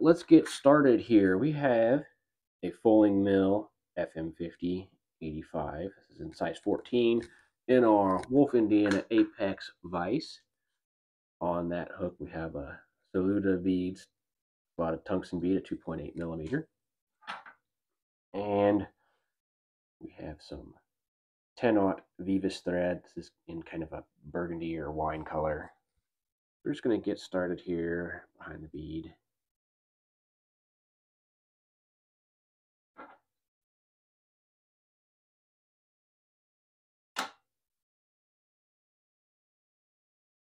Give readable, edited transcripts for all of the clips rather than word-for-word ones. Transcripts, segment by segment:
let's get started here. We have a foaling mill FM50 85. This is in size 14 in our Wolf Indiana Apex vise. On that hook we have a Saluda beads, about a tungsten bead at 2.8 millimeter. And we have some 10-aught Veevus thread. This is in kind of a burgundy or wine color. We're just going to get started here behind the bead.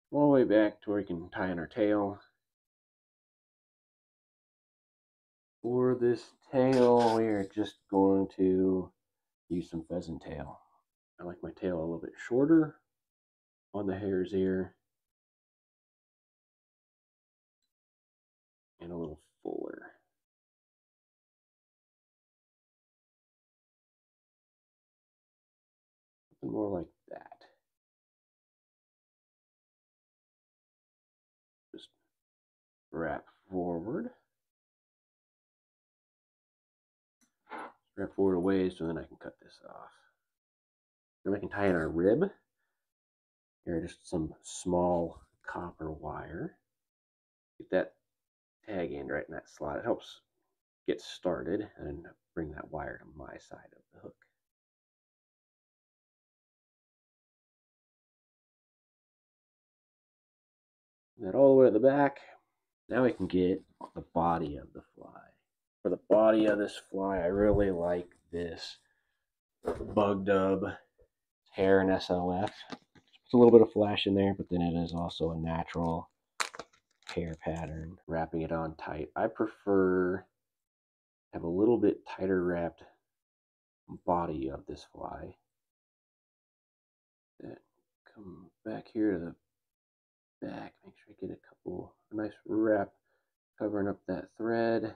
All the way back to where we can tie in our tail. For this tail, we are just going to use some pheasant tail. I like my tail a little bit shorter on the hare's ear and a little fuller. Something more like that. Just wrap forward. Wrap forward a ways so then I can cut this off. Then we can tie in our rib. Here, just some small copper wire. Get that tag end right in that slot. It helps get started and bring that wire to my side of the hook. That all the way to the back. Now we can get the body of the fly. For the body of this fly, I really like this bug dub Hare and SLF. It's a little bit of flash in there, but then it is also a natural hair pattern. Wrapping it on tight. I prefer to have a little bit tighter wrapped body of this fly. Then come back here to the back. Make sure I get a nice wrap covering up that thread.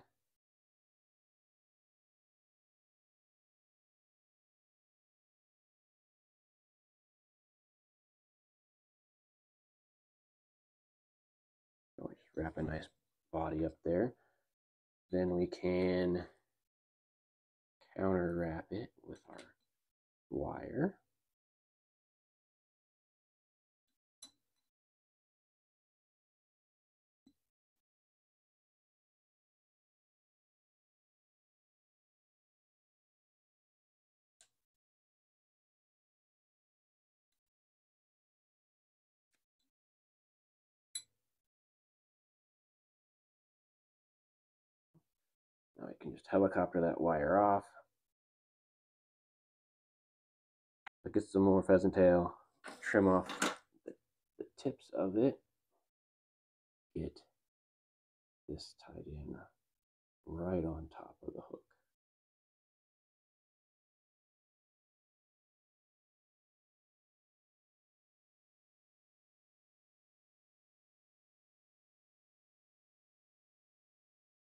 Just wrap a nice body up there. Then we can counter wrap it with our wire. Now I can just helicopter that wire off. I'll get some more pheasant tail, trim off the tips of it, get this tied in right on top of the hook.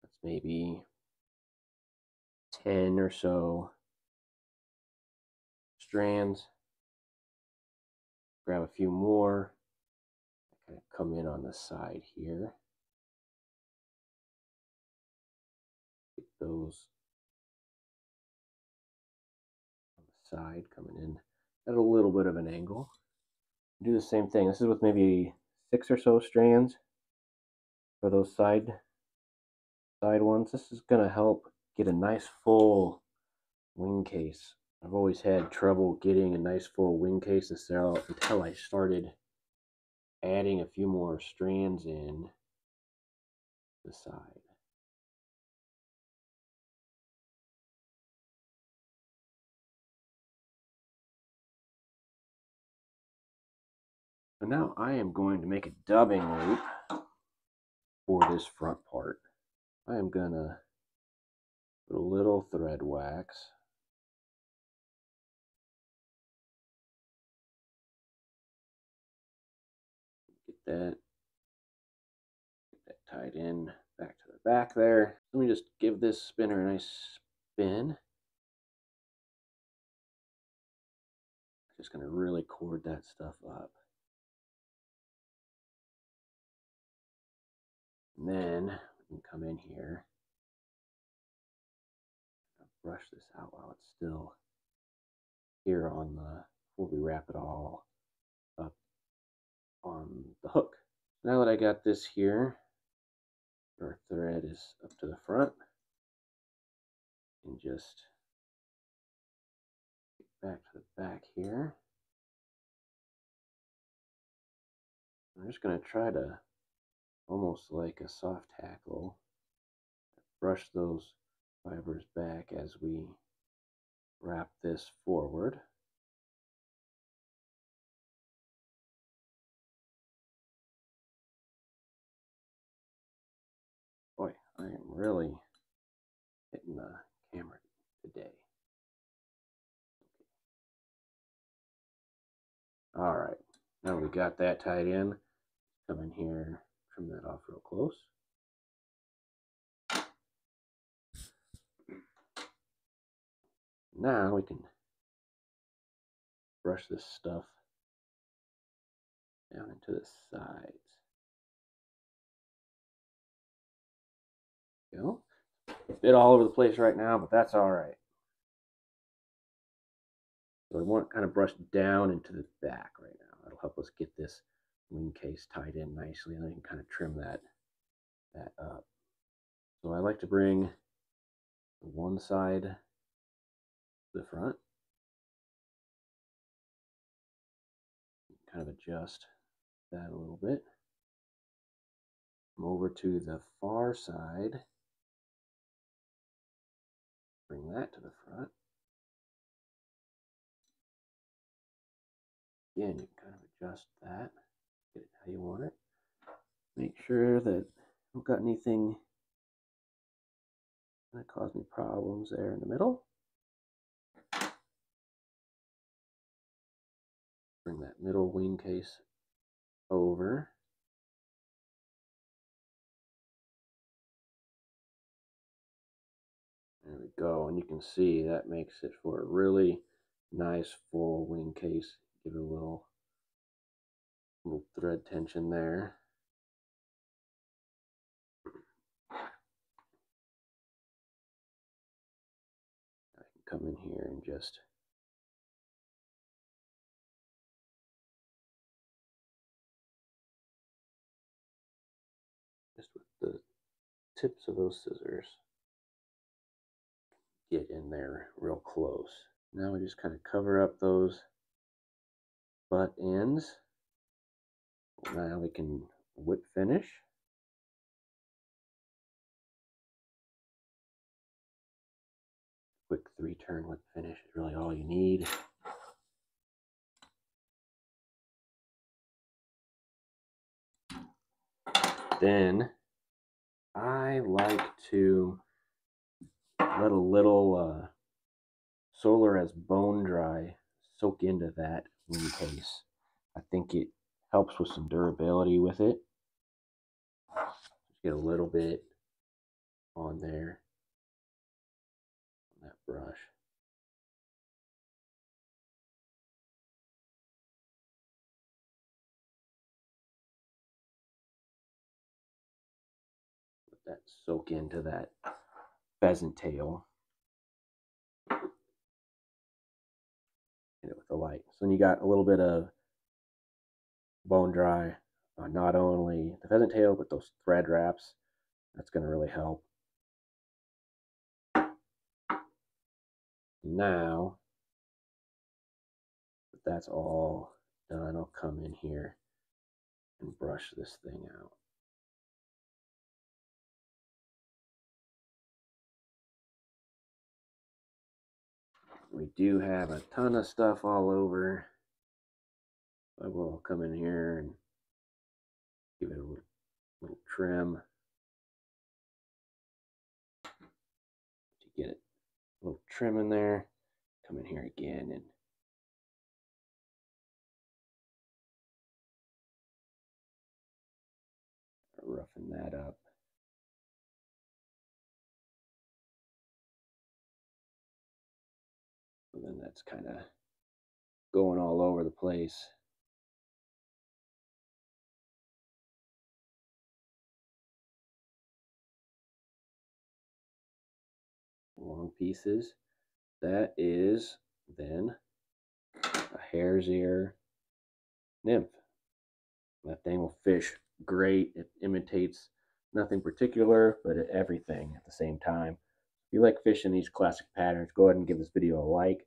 That's maybe 10 or so strands. Grab a few more. Kind of come in on the side here. Get those on the side coming in at a little bit of an angle. Do the same thing. This is with maybe 6 or so strands for those side ones. This is going to help get a nice full wing case. I've always had trouble getting a nice full wing case until I started adding a few more strands in the side. So now I am going to make a dubbing loop for this front part. I am going to put a little thread wax get that tied in back to the back there. Let me just give this spinner a nice spin. Just going to really cord that stuff up. And then can come in here, brush this out while it's still here on the, before we wrap it all up on the hook. Now that I got this here, our thread is up to the front, and just get back to the back here. I'm just going to try to, almost like a soft tackle, brush those fibers back as we wrap this forward. Boy, I am really hitting the camera today. All right, now we got that tied in. Come in here, trim that off real close. Now we can brush this stuff down into the sides. There you go. A bit all over the place right now, but that's all right. So I want it kind of brushed down into the back right now. That'll help us get this wing case tied in nicely, and then you can kind of trim that up. So I like to bring one side to the front, kind of adjust that a little bit. Come over to the far side, bring that to the front. Again, you can kind of adjust that, get it how you want it. Make sure that you don't got anything that cause me problems there in the middle. Bring that middle wing case over. There we go, and you can see that makes it for a really nice full wing case. Give it a little thread tension there. I can come in here and just with the tips of those scissors get in there real close. Now we just kind of cover up those butt ends. Now we can whip finish. Quick 3-turn whip finish is really all you need. Then I like to let a little Solarez bone dry soak into that wing case. I think it helps with some durability with it. Just get a little bit on there on that brush. Let that soak into that pheasant tail. Hit it with the light. So then you got a little bit of bone dry on not only the pheasant tail, but those thread wraps. That's going to really help. Now that that's all done, I'll come in here and brush this thing out. We do have a ton of stuff all over. I will come in here and give it a little trim to get it a little trim in there. Come in here again and roughen that up. So then that's kind of going all over the place. long pieces. That is then a hare's ear nymph. That thing will fish great. It imitates nothing particular, but everything at the same time. If you like fishing these classic patterns, go ahead and give this video a like.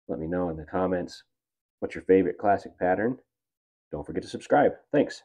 Let me know in the comments what's your favorite classic pattern. Don't forget to subscribe. Thanks.